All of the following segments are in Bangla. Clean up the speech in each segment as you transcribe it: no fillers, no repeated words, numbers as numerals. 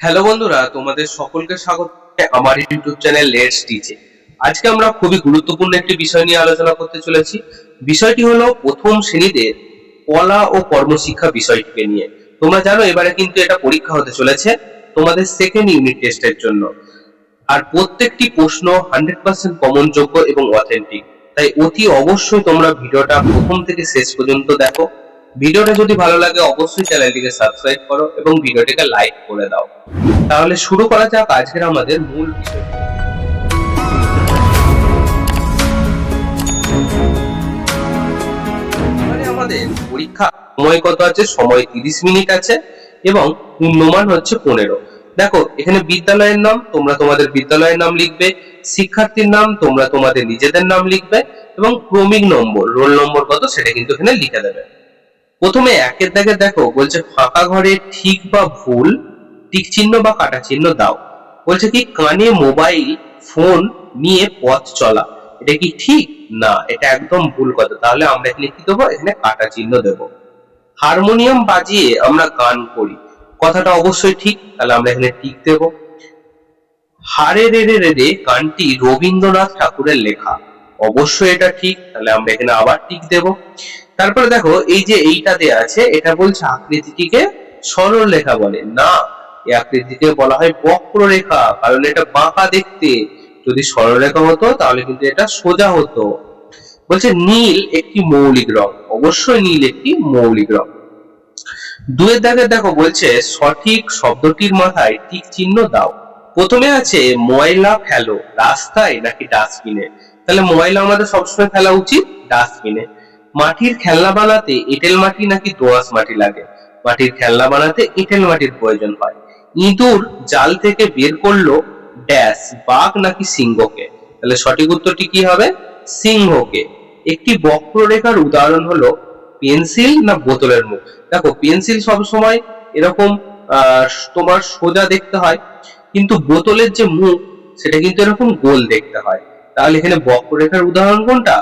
হ্যালো বন্ধুরা, তোমাদের সকলকে স্বাগত আমার ইউটিউব চ্যানেল লেটস টিচে। আজকে আমরা খুবই গুরুত্বপূর্ণ একটি বিষয় নিয়ে আলোচনা করতে চলেছি। বিষয়টি হলো প্রথম শ্রেণীতে কলা ও কর্মশিক্ষা বিষয়টিকে নিয়ে। তোমরা জানো এবারে কিন্তু এটা পরীক্ষা হতে চলেছে তোমাদের সেকেন্ড ইউনিট টেস্টের জন্য। আর প্রত্যেকটি প্রশ্ন 100% কমন যোগ্য এবং অথেন্টিক। তাই অতি অবশ্যই তোমরা ভিডিওটা প্রথম থেকে শেষ পর্যন্ত দেখো। ভিডিওটা যদি ভালো লাগে অবশ্যই চ্যানেলটিকে সাবস্ক্রাইব করো এবং ভিডিওটিকে লাইক করে দাও। তাহলে শুরু করা যাক আজকের আমাদের মূল বিষয়। আমাদের পরীক্ষা সময় কত আছে? সময় 30 মিনিট আছে এবং পূর্ণমান হচ্ছে 15। দেখো এখানে বিদ্যালয়ের নাম তোমরা তোমাদের বিদ্যালয়ের নাম লিখবে, শিক্ষার্থীর নাম তোমরা তোমাদের নিজেদের নাম লিখবে এবং ক্রমিক নম্বর রোল নম্বর কত সেটা কিন্তু এখানে লিখে দেবে। প্রথমে একের দাগে দেখো বলছে ফাঁকা ঘরে ঠিক বা ভুল টিক চিহ্ন বা কাটা চিহ্ন দাও। বলছে কি কানে মোবাইল ফোন নিয়ে পথ চলা, এটা কি ঠিক? না, এটা একদম ভুল কথা। তাহলে আমরা এখানে কি দেবো? এখানে কাটা চিহ্ন দেব। হারমোনিয়াম বাজিয়ে আমরা গান করি, কথাটা অবশ্যই ঠিক, তাহলে আমরা এখানে ঠিক দেব। হারে রে রে রে রে গানটি রবীন্দ্রনাথ ঠাকুরের লেখা, অবশ্যই এটা ঠিক, তাহলে আমরা এখানে আবার ঠিক দেব। তারপরে দেখো এই যে এইটা দেয়া আছে, এটা বলছে আকৃতিটিকে সরল রেখা বলে না, এই আকৃতিকে বলা হয় বক্ররেখা, কারণ এটা বাঁকা দেখতে। যদি সরলরেখা হতো তাহলে কিন্তু এটা সোজা হতো। বলছে নীল একটি মৌলিক রং, অবশ্যই নীল একটি মৌলিক রং। দুয়ের দাগে দেখো বলছে সঠিক শব্দটির মাথায় টিক চিহ্ন দাও। প্রথমে আছে ময়লা ফেলো রাস্তায় নাকি ডাস্টবিনে, তাহলে ময়লা আমাদের সবসময় ফেলা উচিত ডাস্টবিনে। মাটির খেলনা বানাতে এঁটেল মাটি নাকি দোআঁশ মাটি লাগে? মাটির খেলনা বানাতে এঁটেল মাটির প্রয়োজন হয়। ইঁদুর জাল থেকে বের করলো ড্যাশ, বাঘ নাকি সিংহকে? তাহলে সঠিক উত্তরটি কি হবে? সিংহকে। একটি বক্ররেখার উদাহরণ হলো পেন্সিল না বোতলের মুখ। দেখো পেন্সিল সবসময় এরকম তোমার সোজা দেখতে হয়, কিন্তু বোতলের যে মুখ সেটা কিন্তু এরকম গোল দেখতে হয়। তাহলে এখানে বক্ররেখার উদাহরণ কোনটা?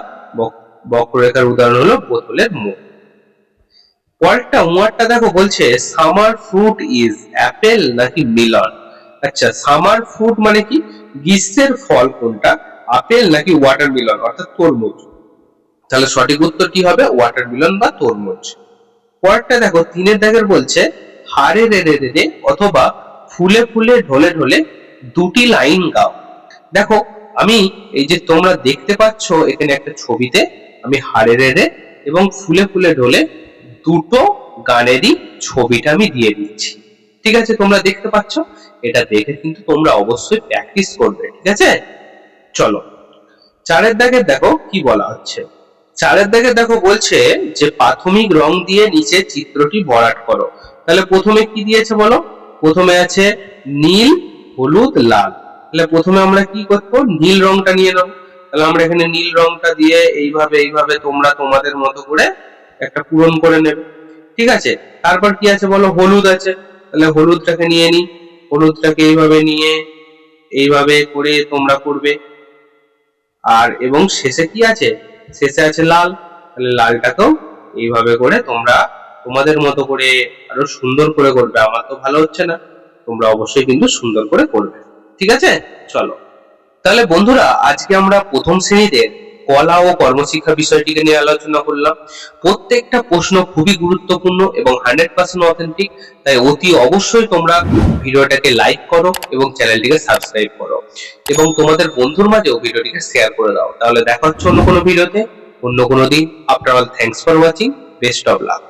বক্ররেখার উদাহরণ হলো বোতলের মুখ। পরেরটা ওয়ার্ডটা দেখো বলছে সামার ফ্রুট ইজ অ্যাপেল নাকি মেলন। আচ্ছা সামার ফ্রুট মানে কি? গ্রীষ্মের ফল কোনটা? আপেল নাকি ওয়াটারমেলন অর্থাৎ তরমুজ? তাহলে সঠিক উত্তর কি হবে? ওয়াটারমেলন বা তরমুজ। পরেরটা দেখো তিনের দাগের বলছে হারে রে রে রে অথবা ফুলে ফুলে ঢলে ঢলে দুটি লাইন গাও। দেখো আমি এই যে তোমরা দেখতে পাচ্ছ এখানে একটা ছবিতে আমি হারে রে রে এবং ফুলে ফুলে ঢলে দুটো গানেরই ছবিটা আমি দিয়ে দিচ্ছি। ঠিক আছে, তোমরা দেখতে পাচ্ছ, এটা দেখে কিন্তু তোমরা অবশ্যই প্র্যাকটিস করবে। ঠিক আছে, চলো চারের দাগে দেখো কি বলা হচ্ছে। চারের দাগে দেখো বলছে যে প্রাথমিক রং দিয়ে নিচে চিত্রটি ভরাট করো। তাহলে প্রথমে কি দিয়েছে বলো? প্রথমে আছে নীল হলুদ লাল। তাহলে প্রথমে আমরা কি করবো? নীল রংটা নিয়ে নেবো। তাহলে আমরা এখানে নীল রংটা দিয়ে এইভাবে এইভাবে তোমরা তোমাদের মতো করে একটা পূরণ করে নেবে। ঠিক আছে, তারপর কি আছে বলো? হলুদ আছে, তাহলে হলুদটাকে নিয়ে নি। হলুদটাকে এইভাবে নিয়ে এইভাবে করে তোমরা করবে। আর এবং শেষে কি আছে? শেষে আছে লাল, তাহলে লালটাকেও এইভাবে করে তোমরা তোমাদের মতো করে আরো সুন্দর করে করবে। আমার তো ভালো হচ্ছে না, তোমরা অবশ্যই কিন্তু সুন্দর করে করবে। ঠিক আছে, চলো তাহলে বন্ধুরা আজকে আমরা প্রথম শ্রেণীতে কলা ও কর্মশিক্ষা বিষয়টিকে নিয়ে আলোচনা করলাম। প্রত্যেকটা প্রশ্ন খুবই গুরুত্বপূর্ণ এবং 100% অথেন্টিক। তাই অতি অবশ্যই তোমরা ভিডিওটাকে লাইক করো এবং চ্যানেলটিকে সাবস্ক্রাইব করো এবং তোমাদের বন্ধুর মাঝেও ভিডিওটিকে শেয়ার করে দাও। তাহলে দেখা হচ্ছে অন্য কোনো ভিডিওতে অন্য কোনো দিন। After all thanks for watching, best of luck.